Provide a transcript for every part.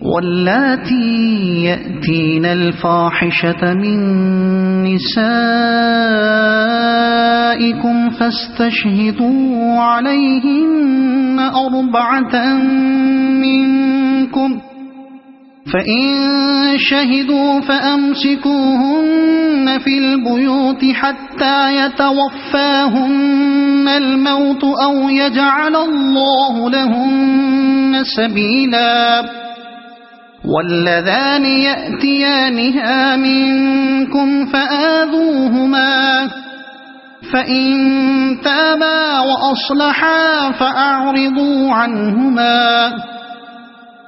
واللاتی یأتین الفاحشة من نسائکم فاستشہدوا علیہن أربعة منکم فإن شهدوا فأمسكوهن في البيوت حتى يتوفاهن الموت أو يجعل الله لهن سبيلا واللذان يأتيانها منكم فآذوهما فإن تابا وأصلحا فأعرضوا عنهما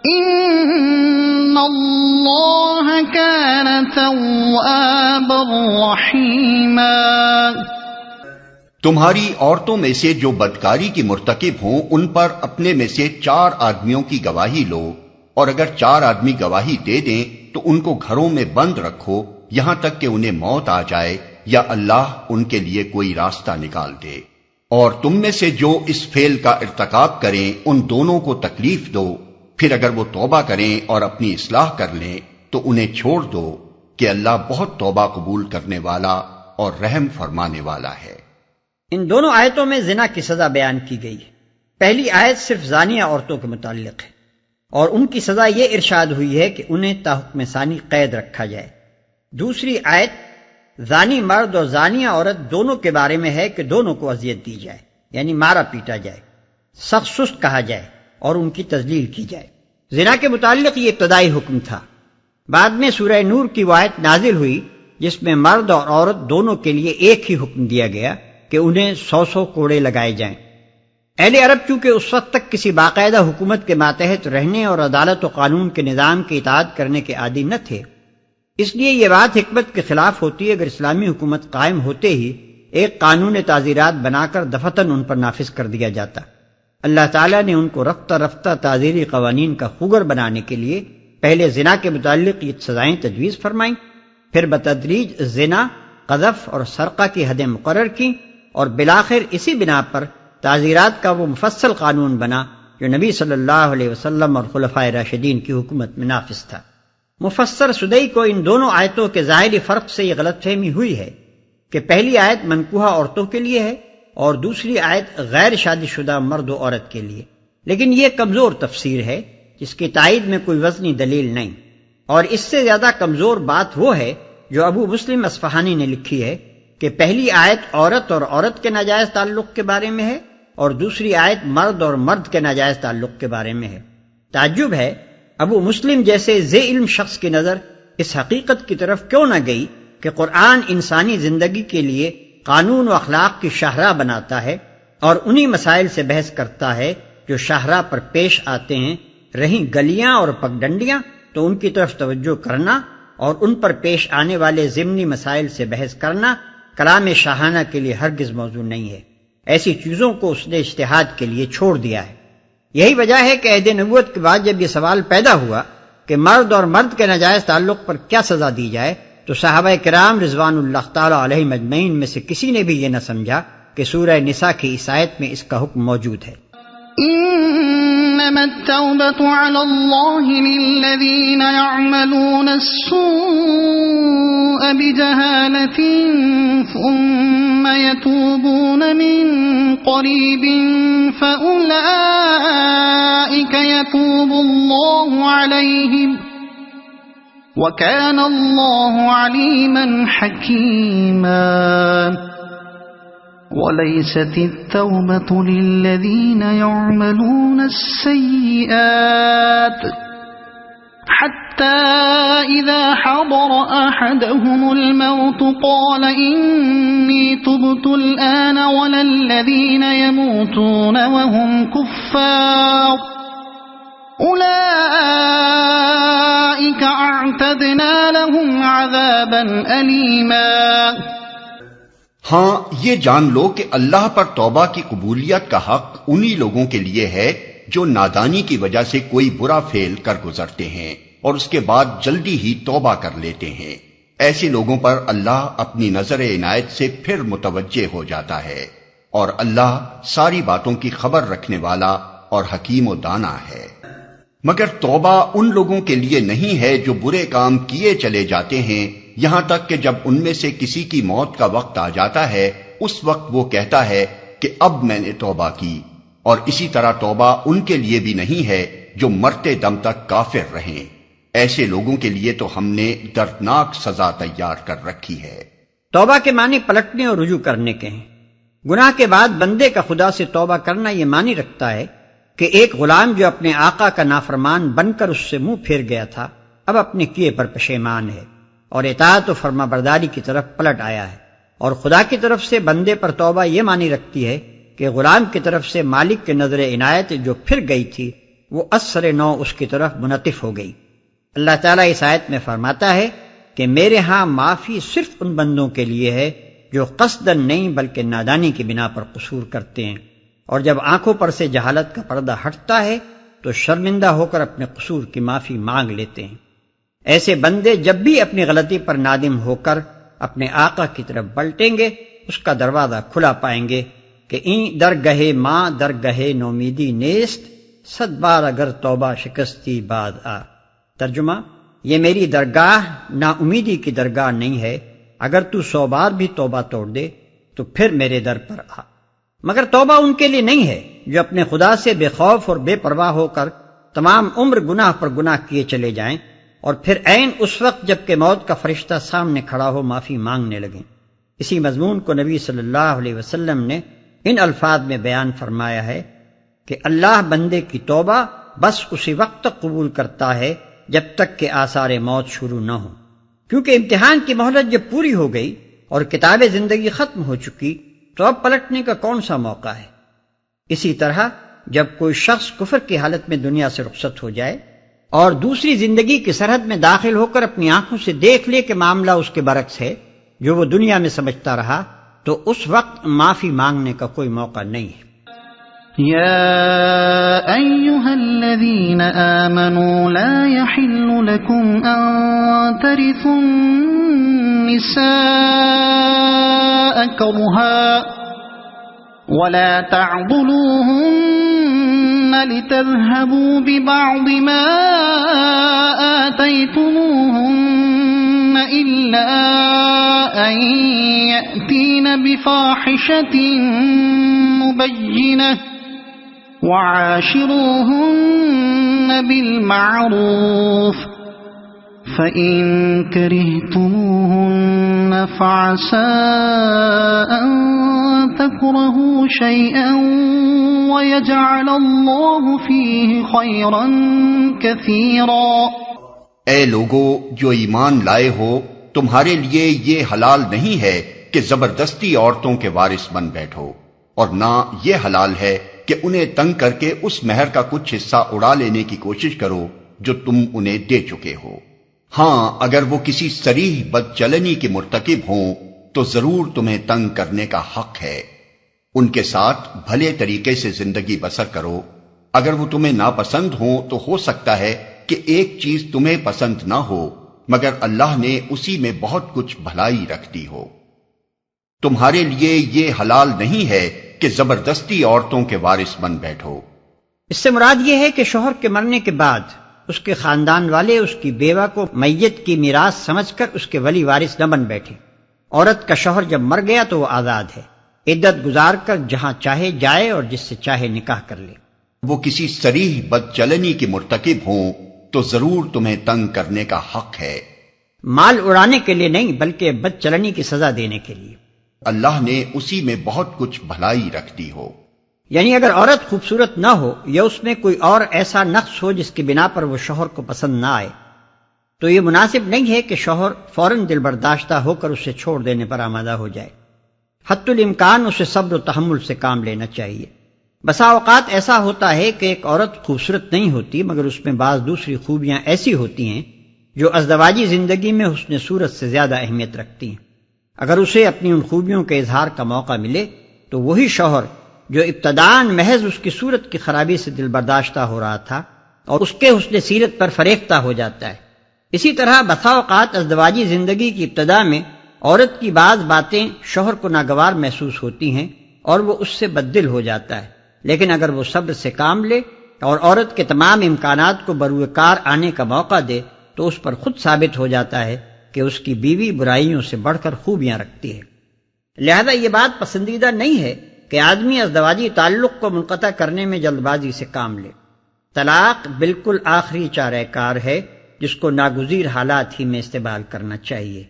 ان اللہ کان توابا رحیما۔ تمہاری عورتوں میں سے جو بدکاری کی مرتکب ہوں ان پر اپنے میں سے 4 آدمیوں کی گواہی لو، اور اگر 4 آدمی گواہی دے دیں تو ان کو گھروں میں بند رکھو یہاں تک کہ انہیں موت آ جائے یا اللہ ان کے لیے کوئی راستہ نکال دے۔ اور تم میں سے جو اس فعل کا ارتکاب کریں ان دونوں کو تکلیف دو، پھر اگر وہ توبہ کریں اور اپنی اصلاح کر لیں تو انہیں چھوڑ دو کہ اللہ بہت توبہ قبول کرنے والا اور رحم فرمانے والا ہے۔ ان دونوں آیتوں میں زنا کی سزا بیان کی گئی ہے۔ پہلی آیت صرف زانیہ عورتوں کے متعلق ہے اور ان کی سزا یہ ارشاد ہوئی ہے کہ انہیں تاحکم ثانی قید رکھا جائے۔ دوسری آیت زانی مرد اور زانیہ عورت دونوں کے بارے میں ہے کہ دونوں کو اذیت دی جائے، یعنی مارا پیٹا جائے، سخت سست کہا جائے اور ان کی تذلیل کی جائے۔ زنا کے متعلق یہ ابتدائی حکم تھا۔ بعد میں سورہ نور کی وہ آیت نازل ہوئی جس میں مرد اور عورت دونوں کے لیے ایک ہی حکم دیا گیا کہ انہیں 100 کوڑے لگائے جائیں۔ اہل عرب چونکہ اس وقت تک کسی باقاعدہ حکومت کے ماتحت رہنے اور عدالت و قانون کے نظام کی اطاعت کرنے کے عادی نہ تھے، اس لیے یہ بات حکمت کے خلاف ہوتی اگر اسلامی حکومت قائم ہوتے ہی ایک قانون تعزیرات بنا کر دفعتاً ان پر نافذ کر دیا جاتا۔ اللہ تعالیٰ نے ان کو رفتہ رفتہ تعزیری قوانین کا خوگر بنانے کے لیے پہلے زنا کے متعلق یہ سزائیں تجویز فرمائیں، پھر بتدریج زنا، قذف اور سرقہ کی حدیں مقرر کی، اور بالآخر اسی بنا پر تعزیرات کا وہ مفصل قانون بنا جو نبی صلی اللہ علیہ وسلم اور خلفائے راشدین کی حکومت میں نافذ تھا۔ مفسر سدئی کو ان دونوں آیتوں کے ظاہری فرق سے یہ غلط فہمی ہوئی ہے کہ پہلی آیت منکوحہ عورتوں کے لیے ہے اور دوسری آیت غیر شادی شدہ مرد و عورت کے لیے، لیکن یہ کمزور تفسیر ہے جس کی تائید میں کوئی وزنی دلیل نہیں، اور اس سے زیادہ کمزور بات وہ ہے جو ابو مسلم اصفہانی نے لکھی ہے کہ پہلی آیت عورت اور عورت کے ناجائز تعلق کے بارے میں ہے اور دوسری آیت مرد اور مرد کے ناجائز تعلق کے بارے میں ہے۔ تعجب ہے ابو مسلم جیسے ذی علم شخص کی نظر اس حقیقت کی طرف کیوں نہ گئی کہ قرآن انسانی زندگی کے لیے قانون و اخلاق کی شاہراہ بناتا ہے اور انہی مسائل سے بحث کرتا ہے جو شاہراہ پر پیش آتے ہیں، رہیں گلیاں اور پگڈنڈیاں تو ان کی طرف توجہ کرنا اور ان پر پیش آنے والے ضمنی مسائل سے بحث کرنا کلام شاہانہ کے لیے ہرگز موضوع نہیں ہے۔ ایسی چیزوں کو اس نے اجتہاد کے لیے چھوڑ دیا ہے۔ یہی وجہ ہے کہ عہد نبوت کے بعد جب یہ سوال پیدا ہوا کہ مرد اور مرد کے ناجائز تعلق پر کیا سزا دی جائے تو صحابہ کرام رضوان اللہ تعالی علیہم اجمعین میں سے کسی نے بھی یہ نہ سمجھا کہ سورہ نساء کی اس آیت میں اس کا حکم موجود ہے۔ انما التوبة على الله للذين يعملون السوء بجهالة ثم يتوبون من قريب فأولئك يتوب الله عليهم وَكَانَ اللَّهُ عَلِيمًا حَكِيمًا وَلَيْسَتِ التَّوْبَةُ لِلَّذِينَ يَعْمَلُونَ السَّيِّئَاتِ حَتَّى إِذَا حَضَرَ أَحَدَهُمُ الْمَوْتُ قَالَ إِنِّي تُبْتُ الْآنَ وَلَا الَّذِينَ يَمُوتُونَ وَهُمْ كُفَّارٌ اولئک اعتدنا لهم عذابا الیما۔ ہاں یہ جان لو کہ اللہ پر توبہ کی قبولیت کا حق انہی لوگوں کے لیے ہے جو نادانی کی وجہ سے کوئی برا فعل کر گزرتے ہیں اور اس کے بعد جلدی ہی توبہ کر لیتے ہیں۔ ایسے لوگوں پر اللہ اپنی نظر عنایت سے پھر متوجہ ہو جاتا ہے، اور اللہ ساری باتوں کی خبر رکھنے والا اور حکیم و دانا ہے۔ مگر توبہ ان لوگوں کے لیے نہیں ہے جو برے کام کیے چلے جاتے ہیں، یہاں تک کہ جب ان میں سے کسی کی موت کا وقت آ جاتا ہے اس وقت وہ کہتا ہے کہ اب میں نے توبہ کی، اور اسی طرح توبہ ان کے لیے بھی نہیں ہے جو مرتے دم تک کافر رہیں۔ ایسے لوگوں کے لیے تو ہم نے دردناک سزا تیار کر رکھی ہے۔ توبہ کے معنی پلٹنے اور رجوع کرنے کے ہیں۔ گناہ کے بعد بندے کا خدا سے توبہ کرنا یہ معنی رکھتا ہے کہ ایک غلام جو اپنے آقا کا نافرمان بن کر اس سے منہ پھیر گیا تھا اب اپنے کیے پر پشیمان ہے اور اطاعت و فرما برداری کی طرف پلٹ آیا ہے، اور خدا کی طرف سے بندے پر توبہ یہ معنی رکھتی ہے کہ غلام کی طرف سے مالک کے نظر عنایت جو پھر گئی تھی وہ اثر نو اس کی طرف منعطف ہو گئی۔ اللہ تعالیٰ اس آیت میں فرماتا ہے کہ میرے ہاں معافی صرف ان بندوں کے لیے ہے جو قصداً نہیں بلکہ نادانی کی بنا پر قصور کرتے ہیں، اور جب آنکھوں پر سے جہالت کا پردہ ہٹتا ہے تو شرمندہ ہو کر اپنے قصور کی معافی مانگ لیتے ہیں۔ ایسے بندے جب بھی اپنی غلطی پر نادم ہو کر اپنے آقا کی طرف پلٹیں گے اس کا دروازہ کھلا پائیں گے کہ این درگہے ماں درگہے نومیدی نیست، 100 بار اگر توبہ شکستی بعد آ۔ ترجمہ، یہ میری درگاہ نا امیدی کی درگاہ نہیں ہے، اگر تو 100 بار بھی توبہ توڑ دے تو پھر میرے در پر آ۔ مگر توبہ ان کے لیے نہیں ہے جو اپنے خدا سے بے خوف اور بے پرواہ ہو کر تمام عمر گناہ پر گناہ کیے چلے جائیں اور پھر عین اس وقت جب کہ موت کا فرشتہ سامنے کھڑا ہو معافی مانگنے لگیں۔ اسی مضمون کو نبی صلی اللہ علیہ وسلم نے ان الفاظ میں بیان فرمایا ہے کہ اللہ بندے کی توبہ بس اسی وقت تک قبول کرتا ہے جب تک کہ آثار موت شروع نہ ہو، کیونکہ امتحان کی مہلت جب پوری ہو گئی اور کتاب زندگی ختم ہو چکی تو اب پلٹنے کا کون سا موقع ہے؟ اسی طرح جب کوئی شخص کفر کی حالت میں دنیا سے رخصت ہو جائے اور دوسری زندگی کی سرحد میں داخل ہو کر اپنی آنکھوں سے دیکھ لے کہ معاملہ اس کے برعکس ہے جو وہ دنیا میں سمجھتا رہا، تو اس وقت معافی مانگنے کا کوئی موقع نہیں ہے۔ يا أيها الذين آمنوا لا يحل لكم أن ترثوا النساء كرها ولا تعضلوهن لتذهبوا ببعض ما آتيتموهن إلا أن يأتين بفاحشة مبينة وعاشروهن بالمعروف فإن كرهتموهن فعسى أن تكرهوا شيئا ويجعل الله فيه خيرا كثيرا۔ اے لوگو جو ایمان لائے ہو، تمہارے لیے یہ حلال نہیں ہے کہ زبردستی عورتوں کے وارث بن بیٹھو، اور نہ یہ حلال ہے کہ انہیں تنگ کر کے اس مہر کا کچھ حصہ اڑا لینے کی کوشش کرو جو تم انہیں دے چکے ہو۔ ہاں، اگر وہ کسی صریح بدچلنی کے مرتکب ہوں تو ضرور تمہیں تنگ کرنے کا حق ہے۔ ان کے ساتھ بھلے طریقے سے زندگی بسر کرو۔ اگر وہ تمہیں ناپسند ہوں تو ہو سکتا ہے کہ ایک چیز تمہیں پسند نہ ہو، مگر اللہ نے اسی میں بہت کچھ بھلائی رکھ دی ہو۔ تمہارے لیے یہ حلال نہیں ہے کہ زبردستی عورتوں کے وارث بن بیٹھو۔ اس سے مراد یہ ہے کہ شوہر کے مرنے کے بعد اس کے خاندان والے اس کی بیوہ کو میت کی میراث سمجھ کر اس کے ولی وارث نہ بن بیٹھے۔ عورت کا شوہر جب مر گیا تو وہ آزاد ہے، عدت گزار کر جہاں چاہے جائے اور جس سے چاہے نکاح کر لے۔ وہ کسی صریح بدچلنی کے مرتکب ہوں تو ضرور تمہیں تنگ کرنے کا حق ہے۔ مال اڑانے کے لیے نہیں بلکہ بدچلنی کی سزا دینے کے لیے۔ اللہ نے اسی میں بہت کچھ بھلائی رکھ دی ہو۔ یعنی اگر عورت خوبصورت نہ ہو یا اس میں کوئی اور ایسا نقص ہو جس کی بنا پر وہ شوہر کو پسند نہ آئے تو یہ مناسب نہیں ہے کہ شوہر فوراً دل برداشتہ ہو کر اسے چھوڑ دینے پر آمادہ ہو جائے۔ حتی الامکان اسے صبر و تحمل سے کام لینا چاہیے۔ بسا اوقات ایسا ہوتا ہے کہ ایک عورت خوبصورت نہیں ہوتی مگر اس میں بعض دوسری خوبیاں ایسی ہوتی ہیں جو ازدواجی زندگی میں حسن صورت سے زیادہ اہمیت رکھتی ہیں۔ اگر اسے اپنی ان خوبیوں کے اظہار کا موقع ملے تو وہی شوہر جو ابتداءً محض اس کی صورت کی خرابی سے دل برداشتہ ہو رہا تھا اور اس کے حسن سیرت پر فریفتہ ہو جاتا ہے۔ اسی طرح بسا اوقات ازدواجی زندگی کی ابتدا میں عورت کی بعض باتیں شوہر کو ناگوار محسوس ہوتی ہیں اور وہ اس سے بددل ہو جاتا ہے، لیکن اگر وہ صبر سے کام لے اور عورت کے تمام امکانات کو بروئے کار آنے کا موقع دے تو اس پر خود ثابت ہو جاتا ہے کہ اس کی بیوی برائیوں سے بڑھ کر خوبیاں رکھتی ہے۔ لہذا یہ بات پسندیدہ نہیں ہے کہ آدمی ازدواجی تعلق کو منقطع کرنے میں جلد بازی سے کام لے۔ طلاق بالکل آخری چارہ کار ہے جس کو ناگزیر حالات ہی میں استعمال کرنا چاہیے۔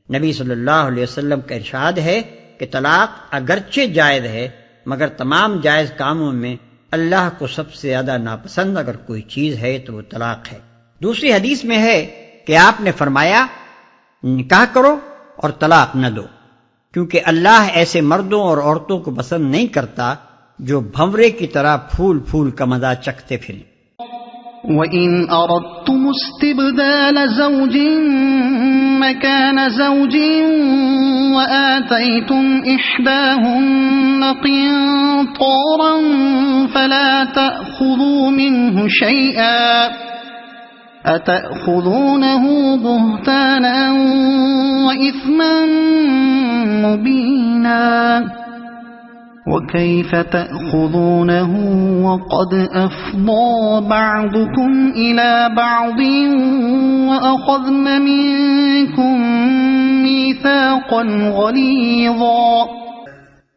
نبی صلی اللہ علیہ وسلم کا ارشاد ہے کہ طلاق اگرچہ جائز ہے مگر تمام جائز کاموں میں اللہ کو سب سے زیادہ ناپسند اگر کوئی چیز ہے تو وہ طلاق ہے۔ دوسری حدیث میں ہے کہ آپ نے فرمایا نکاح کرو اور طلاق نہ دو، کیونکہ اللہ ایسے مردوں اور عورتوں کو پسند نہیں کرتا جو بھنورے کی طرح پھول پھول کا مزہ چکھتے پھریں۔ وَإِنْ أَرَدْتُمُ اسْتِبْدَالَ زَوْجٍ مَكَانَ زَوْجٍ وَآتَيْتُمْ إِحْدَاهُنَّ قِنطَارًا فَلَا تَأْخُذُوا مِنْهُ شَيْئًا أَتَأْخُذُونَهُ بُهْتَانًا وَإِثْمًا مُبِينًا وَكَيْفَ تَأْخُذُونَهُ وَقَدْ أَفْضَىٰ بَعْضُكُمْ إِلَىٰ بَعْضٍ وَأَخَذْنَ مِنكُم مِّيثَاقًا غَلِيظًا۔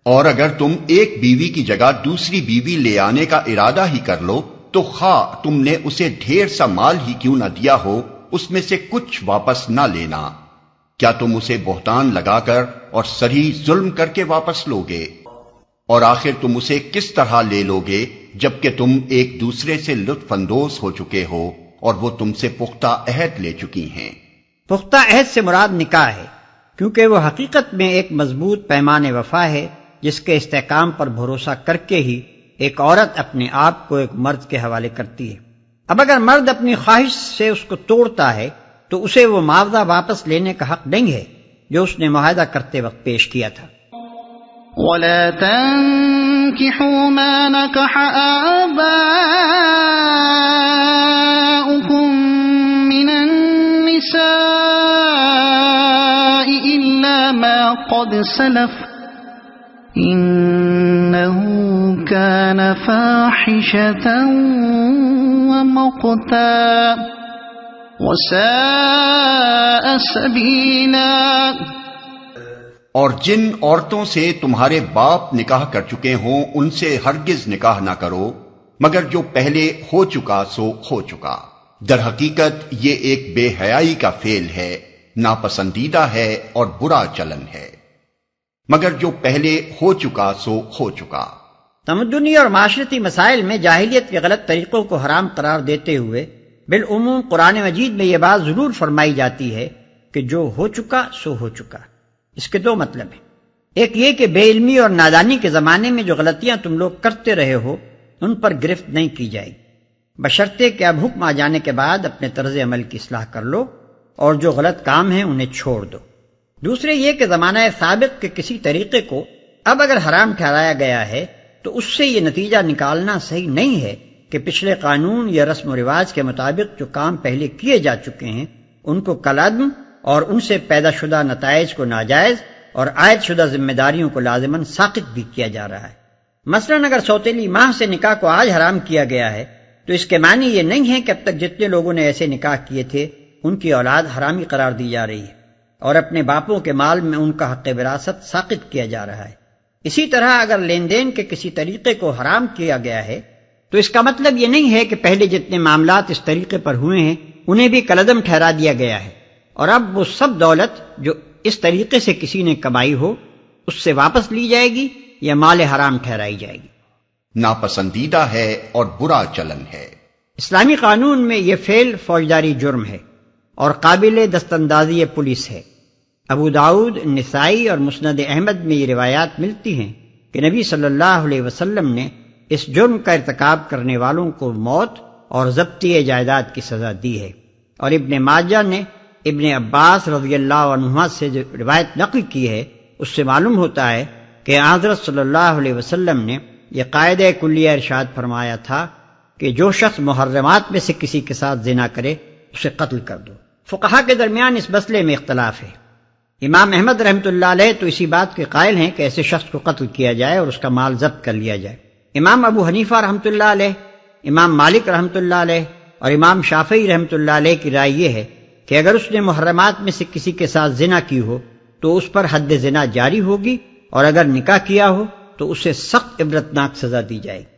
اور اگر تم ایک بیوی کی جگہ دوسری بیوی لے آنے کا ارادہ ہی کر لو تو خواہ تم نے اسے ڈھیر سا مال ہی کیوں نہ دیا ہو اس میں سے کچھ واپس نہ لینا۔ کیا تم اسے بہتان لگا کر اور صریح ظلم کر کے واپس لوگے؟ اور آخر تم اسے کس طرح لے لوگے جبکہ تم ایک دوسرے سے لطف اندوز ہو چکے ہو اور وہ تم سے پختہ عہد لے چکی ہیں؟ پختہ عہد سے مراد نکاح ہے، کیونکہ وہ حقیقت میں ایک مضبوط پیمان وفا ہے جس کے استحکام پر بھروسہ کر کے ہی ایک عورت اپنے آپ کو ایک مرد کے حوالے کرتی ہے۔ اب اگر مرد اپنی خواہش سے اس کو توڑتا ہے تو اسے وہ معاوضہ واپس لینے کا حق نہیں ہے جو اس نے معاہدہ کرتے وقت پیش کیا تھا۔ وَلَا تَنكِحُوا مَا نَكَحَ آبَاؤُكُم مِّنَ النِّسَاءِ إِلَّا مَا قَدْ سَلَفَ إِنَّهُ كَانَ فَاحِشَةً وَمَقْتًا وَسَاءَ سَبِيلًا۔ اور جن عورتوں سے تمہارے باپ نکاح کر چکے ہوں ان سے ہرگز نکاح نہ کرو مگر جو پہلے ہو چکا سو ہو چکا۔ در حقیقت یہ ایک بے حیائی کا فعل ہے، ناپسندیدہ ہے اور برا چلن ہے، مگر جو پہلے ہو چکا سو ہو چکا۔ تمدنی اور معاشرتی مسائل میں جاہلیت کے غلط طریقوں کو حرام قرار دیتے ہوئے بالعموم قرآن مجید میں یہ بات ضرور فرمائی جاتی ہے کہ جو ہو چکا سو ہو چکا۔ اس کے دو مطلب ہیں، ایک یہ کہ بے علمی اور نادانی کے زمانے میں جو غلطیاں تم لوگ کرتے رہے ہو ان پر گرفت نہیں کی جائے گی، بشرطے کہ اب حکم آ جانے کے بعد اپنے طرز عمل کی اصلاح کر لو اور جو غلط کام ہیں انہیں چھوڑ دو۔ دوسرے یہ کہ زمانہ سابق کے کسی طریقے کو اب اگر حرام ٹھہرایا گیا ہے تو اس سے یہ نتیجہ نکالنا صحیح نہیں ہے کہ پچھلے قانون یا رسم و رواج کے مطابق جو کام پہلے کیے جا چکے ہیں ان کو کالعدم اور ان سے پیدا شدہ نتائج کو ناجائز اور عائد شدہ ذمہ داریوں کو لازماً ساقط بھی کیا جا رہا ہے۔ مثلاً اگر سوتیلی ماہ سے نکاح کو آج حرام کیا گیا ہے تو اس کے معنی یہ نہیں ہے کہ اب تک جتنے لوگوں نے ایسے نکاح کیے تھے ان کی اولاد حرامی قرار دی جا رہی ہے اور اپنے باپوں کے مال میں ان کا حق وراثت ساقط کیا جا رہا ہے۔ اسی طرح اگر لین دین کے کسی طریقے کو حرام کیا گیا ہے تو اس کا مطلب یہ نہیں ہے کہ پہلے جتنے معاملات اس طریقے پر ہوئے ہیں انہیں بھی کالعدم ٹھہرا دیا گیا ہے اور اب وہ سب دولت جو اس طریقے سے کسی نے کمائی ہو اس سے واپس لی جائے گی یا مال حرام ٹھہرائی جائے گی۔ ناپسندیدہ ہے اور برا چلن ہے۔ اسلامی قانون میں یہ فعل فوجداری جرم ہے اور قابل دستاندازی پولیس ہے۔ ابو داؤد، نسائی اور مسند احمد میں یہ روایات ملتی ہیں کہ نبی صلی اللہ علیہ وسلم نے اس جرم کا ارتکاب کرنے والوں کو موت اور ضبطی جائیداد کی سزا دی ہے، اور ابن ماجہ نے ابن عباس رضی اللہ عنہما سے جو روایت نقل کی ہے اس سے معلوم ہوتا ہے کہ حضرت صلی اللہ علیہ وسلم نے یہ قاعدہ کلیہ ارشاد فرمایا تھا کہ جو شخص محرمات میں سے کسی کے ساتھ زنا کرے اسے قتل کر دو۔ فقہا کے درمیان اس مسئلے میں اختلاف ہے۔ امام احمد رحمۃ اللہ علیہ تو اسی بات کے قائل ہیں کہ ایسے شخص کو قتل کیا جائے اور اس کا مال ضبط کر لیا جائے۔ امام ابو حنیفہ رحمۃ اللہ علیہ امام مالک رحمۃ اللہ علیہ اور امام شافعی رحمۃ اللہ علیہ کی رائے یہ ہے کہ اگر اس نے محرمات میں سے کسی کے ساتھ زنا کی ہو تو اس پر حد زنا جاری ہوگی، اور اگر نکاح کیا ہو تو اسے سخت عبرتناک سزا دی جائے گی۔